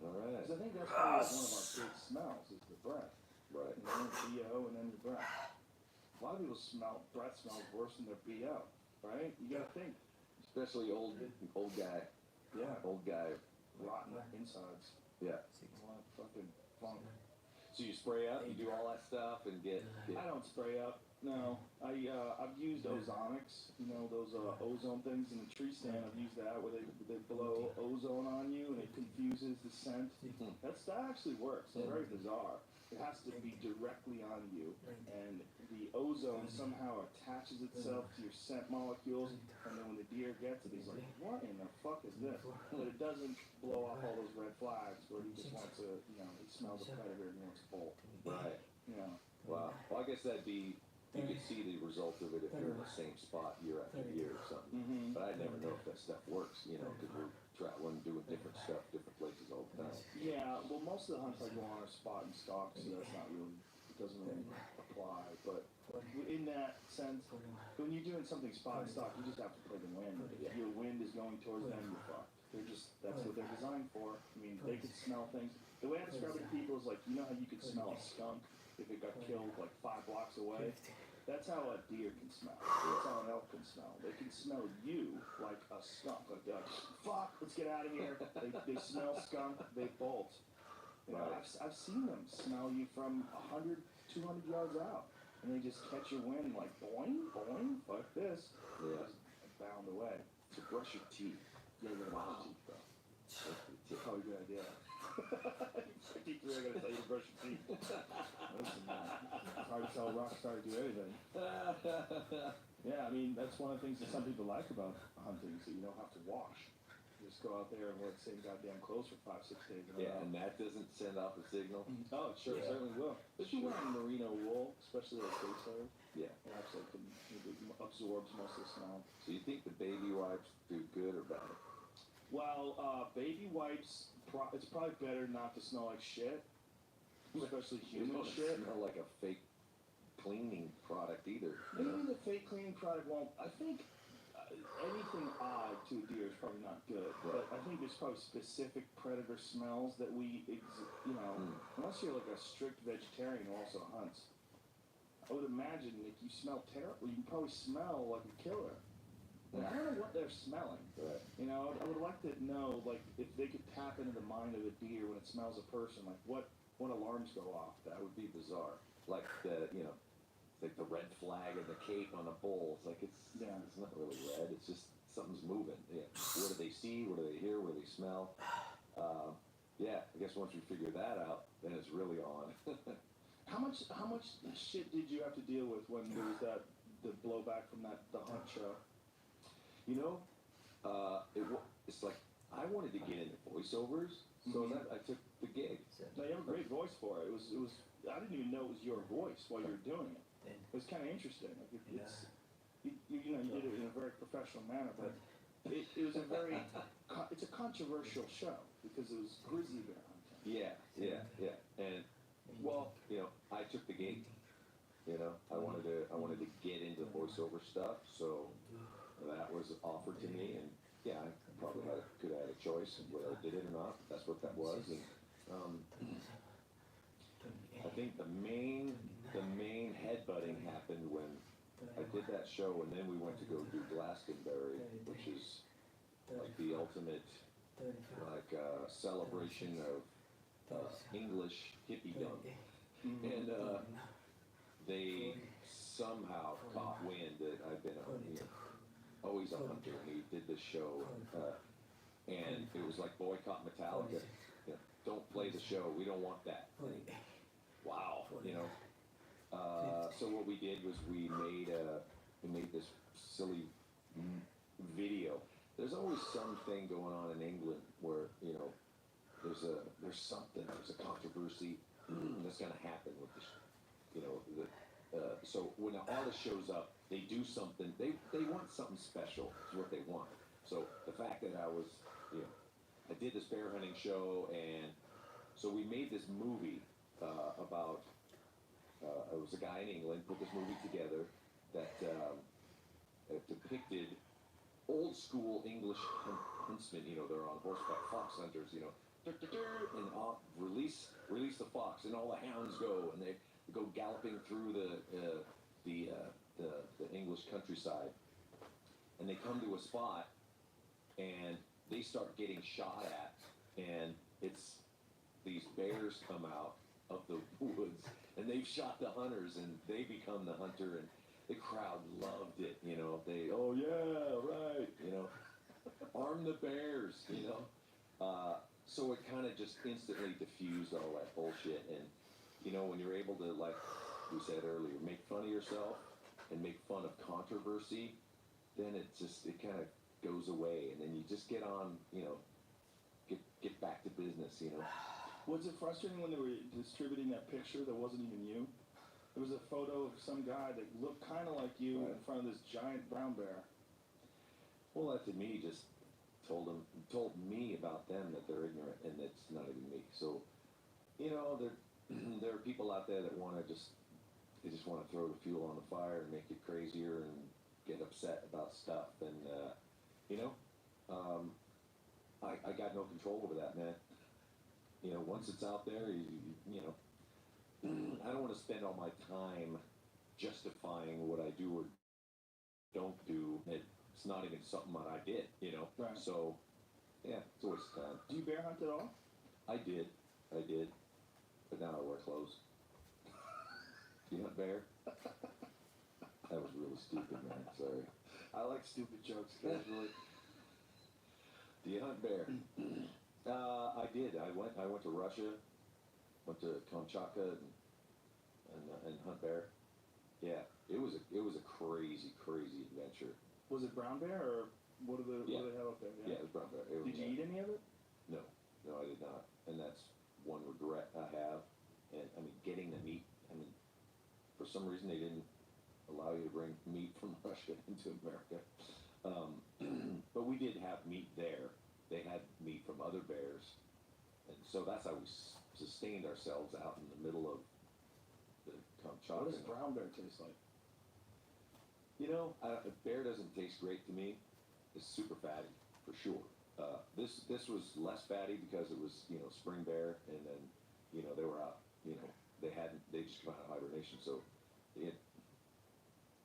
All right. Because I think that's probably one of our big smells is the breath. Right. You know, BO and then your breath. A lot of people breath smells worse than their BO, right? You gotta think. Especially old guy. Yeah. Old guy. Rotten insides. Yeah. A lot of fucking funk. So you spray up, you do all that stuff, and get I don't spray up. No, I've used ozonics, you know, those ozone things in the tree stand. I've used that where they blow ozone on you and it confuses the scent. That actually works. It's very bizarre. It has to be directly on you, and the ozone somehow attaches itself to your scent molecules, and then when the deer gets it, he's like, what in the fuck is this? But it doesn't blow off all those red flags where he just wants to, you know, he smells a predator and he wants to bolt. Right. You know. Wow. Well, I guess that'd be, you could see the results of it if you're in the same spot year after year or something. But I never know if that stuff works, you know, because we're traveling, doing different stuff, different places all the time. Yeah, well, most of the hunts I go on are spot and stalk, so that's not really, it doesn't really apply. But in that sense, when you're doing something spot and stalk, you just have to play the wind. If your wind is going towards them, you're fucked. That's what they're designed for. I mean, they could smell things. The way I describe it to people is like, you know how you could smell a skunk if it got killed like 5 blocks away? That's how a deer can smell. That's how an elk can smell. They can smell you like a skunk. Like they're like, fuck, let's get out of here. They smell skunk, they bolt. You know, I've seen them smell you from 100, 200 yards out. And they just catch your wind like, boing, boing, fuck this. Yeah. Just bound away. To brush your teeth. Yeah, you're gonna brush your teeth, bro. That's probably a good idea. I keep really gonna tell you to brush your teeth. Listen, man. It's hard to tell a rock star to do anything. Yeah, I mean, that's one of the things that some people like about hunting is that you don't have to wash. You just go out there and wear the same goddamn clothes for 5, 6 days in a row. Yeah, and that doesn't send off a signal. Oh, it sure, certainly will. If you wear merino wool, especially like face hair, Yeah. it actually absorbs most of the smell. So you think the baby wipes do good or bad? Well, baby wipes, it's probably better not to smell like shit, especially human shit. Smell like a fake cleaning product either. Maybe the fake cleaning product won't. I think anything odd to a deer is probably not good. But I think there's probably specific predator smells that unless you're like a strict vegetarian who also hunts. I would imagine if you smell terrible, you can probably smell like a killer. And I don't know what they're smelling. Right. You know, I would like to know, like, if they could tap into the mind of a deer when it smells a person, like, what alarms go off? That would be bizarre. Like the, you know, like the red flag of the cape on a bull. It's like it's not really red. It's just something's moving. Yeah. What do they see? What do they hear? What do they smell? Yeah. I guess once we figure that out, then it's really on. How much shit did you have to deal with when there was the blowback from the hunt show? You know, it's like I wanted to get into voiceovers, so I took the gig. No, you have a great voice for it. It was. I didn't even know it was your voice while you were doing it. It was kind of interesting. Like you did it in a very professional manner, but it was a very. It's a controversial show because it was grizzly bear hunting. Yeah. And well, you know, I took the gig. You know, I wanted to get into voiceover stuff, so that was offered to me, and yeah, I probably could have had a choice of whether I did it or not. That's what that was, and I think the main headbutting happened when I did that show, and then we went to go do Glastonbury, which is like the ultimate celebration of English hippiedom, and they somehow caught wind that I've been always a hunter, and we did this show, and it was like boycott Metallica. You know, don't play the show. We don't want that. Wow, you know. So what we did was we made this silly video. There's always something going on in England where, you know, there's a controversy that's going to happen with this, you know, so when an artist shows up, they do something, they want something special is what they want. So the fact that I did this bear hunting show, and so we made this movie about, it was a guy in England put this movie together that depicted old school English huntsmen, you know, they're on horseback, fox hunters, you know, and release the fox, and all the hounds go, and they go galloping through the English countryside, and they come to a spot, and they start getting shot at, and it's these bears come out of the woods, and they've shot the hunters, and they become the hunter, and the crowd loved it, you know. They, oh yeah, right, you know, arm the bears, you know. So it kind of just instantly diffused all that bullshit, and you know, when you're able to, like we said earlier, make fun of yourself and make fun of controversy, then it kind of goes away, and then you just get on, you know, get back to business, you know. Was it frustrating when they were distributing that picture that wasn't even you? It was a photo of some guy that looked kind of like you in front of this giant brown bear. Well, that to me just told me about them, that they're ignorant, and it's not even me. So, you know, there are people out there that they just want to throw the fuel on the fire and make it crazier and get upset about stuff, and you know, I got no control over that, man. You know, once it's out there, you know, I don't want to spend all my time justifying what I do or don't do. It's not even something that I did, you know. Right. So, yeah, it's always time. Do you bear hunt at all? I did, but now I wear clothes. Do you hunt bear? That was really stupid, man. Sorry. I like stupid jokes occasionally. Do you hunt bear? I did. I went to Russia, went to Kamchatka, and hunt bear. Yeah, it was a crazy adventure. Was it brown bear, or what do they have up there? Yeah, it was brown bear. Did you eat any of it? No, I did not, and that's one regret I have. And I mean, getting the meat. I mean, for some reason they didn't allow you to bring meat from Russia into America. But we did have meat there. They had meat from other bears, and so that's how we sustained ourselves out in the middle of the Kamchatka. What does brown bear taste like? You know, bear doesn't taste great to me. It's super fatty, for sure. This was less fatty because it was, you know, spring bear, and then, you know, they were out, you know, they just come out of hibernation, so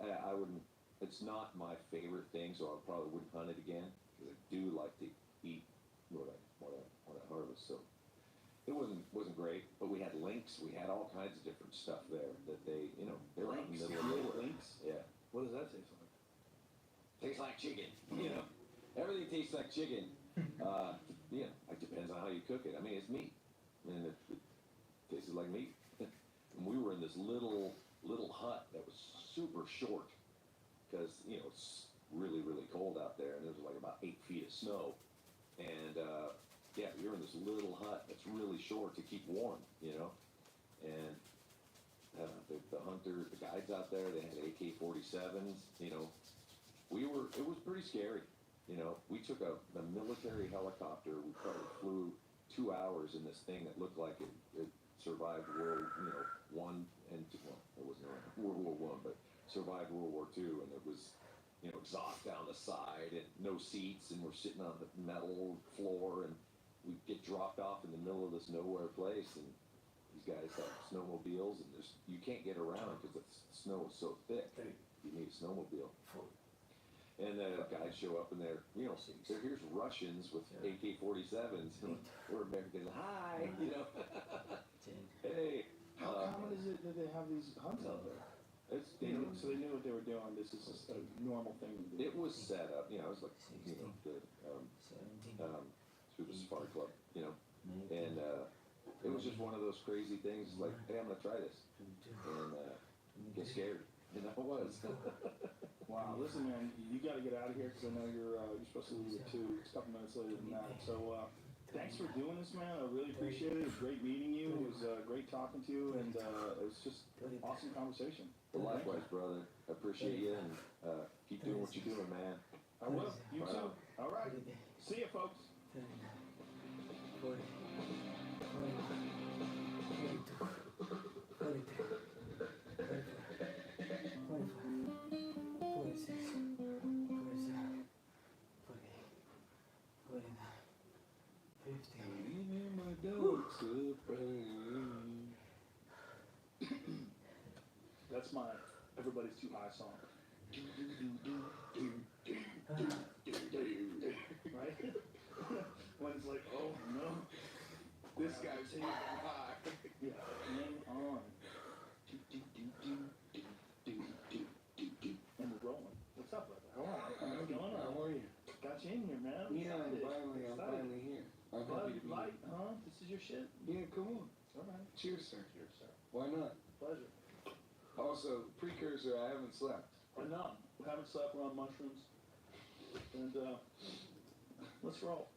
I wouldn't, it's not my favorite thing, so I probably wouldn't hunt it again, because I do like to eat what I harvest, so it wasn't great, but we had lynx, we had all kinds of different stuff there that they, you know, they were out in the middle of nowhere. Lynx? Yeah. What does that taste like? Tastes like chicken, you know. Everything tastes like chicken. Yeah, it depends on how you cook it. I mean, it's meat, and it tasted like meat. And we were in this little hut that was super short, because, you know, it's really cold out there, and there was like about 8 feet of snow. And yeah, you're in this little hut that's really short to keep warm, you know. And the hunters, the guides out there, they had AK-47s, you know. It was pretty scary, you know. We took a military helicopter. We probably flew 2 hours in this thing that looked like it survived World War I, and well, it wasn't World War I, but survived World War II, and it was, you know, exhaust down the side and no seats, and we're sitting on the metal floor, and we get dropped off in the middle of this nowhere place, and these guys have snowmobiles, and you can't get around because the snow is so thick. You need a snowmobile. And the guys show up, and they're, you know, here's Russians with AK-47s, and we're Americans. Hi, you know. Hey. How common is it that they have these hunts out there? So they knew what they were doing. This is just a normal thing to do. It was set up, you know. It was like, you know, through the Safari Club, you know, and it was just one of those crazy things. Like, hey, I'm gonna try this, and get scared. You know, it was. Wow, listen, man, you got to get out of here because I know you're supposed to leave at 2. It's a couple minutes later than that. So thanks for doing this, man. I really appreciate it. It was great meeting you. It was great talking to you, and it was just an awesome conversation. Well, likewise, brother. I appreciate you, and keep doing what you're doing, man. I will. You too. All right. See you, folks. Leave Supreme. That's my Everybody's Too High song. Right? When it's like, oh no, This guy's too high. yeah, hang on. And we're rolling. What's up, brother? How are you? What's going on? How are you? Got you in here, man. Yeah, I'm Excited. finally here. I'm happy to be Light, here. huh? This is your shit? Yeah, come on. All right. Cheers, sir. Cheers, sir. Why not? Pleasure. Also, precursor, I haven't slept. I know. We haven't slept. We're on mushrooms. And, let's roll.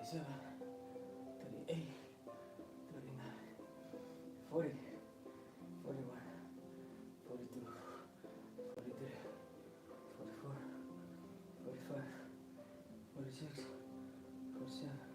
37, 38, 39, 40, 41, 42, 43, 44, 45, 46, 47,